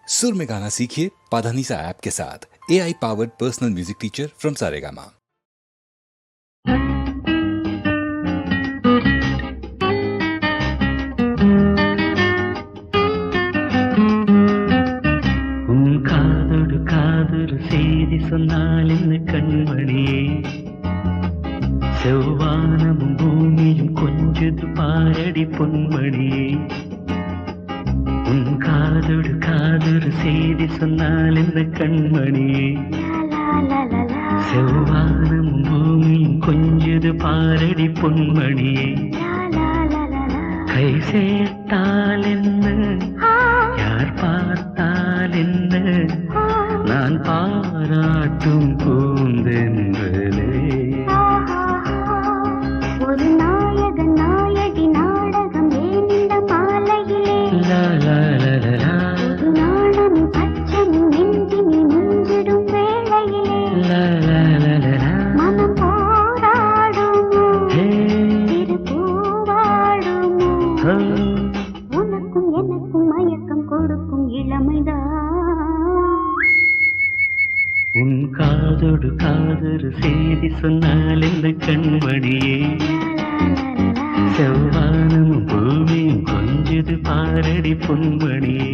सुर में गाना सीखिए पाधानीसा ऐप के साथ। AI powered personal music teacher from Saregama. செய்தி சொன்னால் என்ன கண்மணியே, செவ்வானமும் பூமியும் கொஞ்சது பாரடி பொன்மணியே. உன் காதோடு காதொரு செய்தி சொன்னால் என்ன கண்மணியே, செவ்வானமும் பூமியும் கொஞ்சது பாரடி பொன்மணியே. கை சேர்த்தால் என்ன, யார் பார்த்தால் என்ன, நான் பாராட்டும் பூந்தென்றலே. ஒரு நாயகன் நாயகி நாடகம் ஏன் இந்த மாலையிலே, ஒரு நாணமும் பச்சமும் நெஞ்சினில் நெஞ்சிடும் வேளையிலே, மனம் போராடுமோ திரு பூவாடுமோ, உனக்கும் எனக்கும் மயக்கம் கொடுக்கும் இளமைதான். உன் காதோடு காதொரு செய்தி சொன்னால் இந்த கண்மணியே, செவ்வானமும் பூமியும் கொஞ்சது பாரடி பொன்மணியே.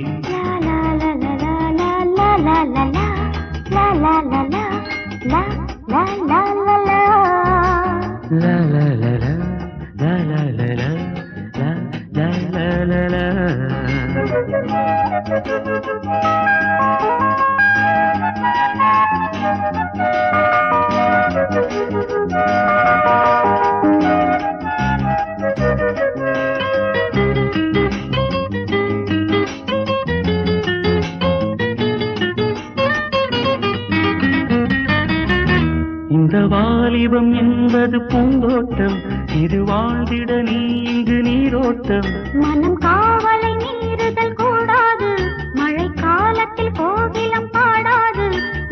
இந்த வாலிபம் என்பது பூந்தோட்டம், இது வாழ்ந்திட நீ இங்கு நீரோட்டம். மனம் காவலை மீறுதல் கூடாது, மழை காலத்தில் கோகிலம் பாடாது,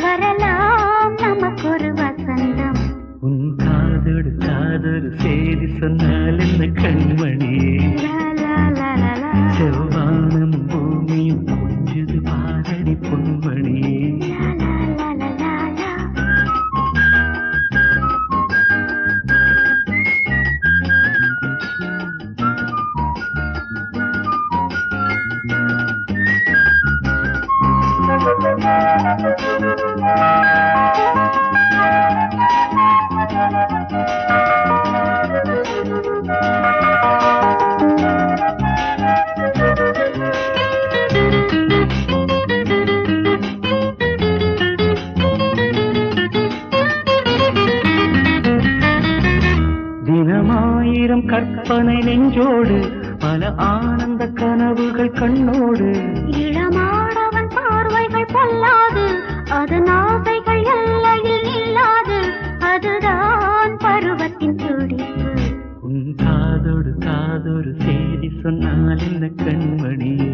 வரலாம் நமக்கொரு வசந்தம். உன் காதோடு காதொரு செய்தி சொன்னால் என்ன கண்மணியே, செவ்வானம் பூமியும் கொஞ்சது பாரடி பொன்மணியே. தினமாயிரம் கற்பனை நெஞ்சோடு, பல ஆனந்த கனவுகள் கண்ணோடு. இளமாடவன் பார்வைகள் பொல்லாது, அதன் ஆசைகள் எல்லையில் நில்லாது, அதுதான் பருவத்தின் துடிப்பு. உன் காதோடு காதொரு செய்தி சொன்னால் என்ன கண்மணியே,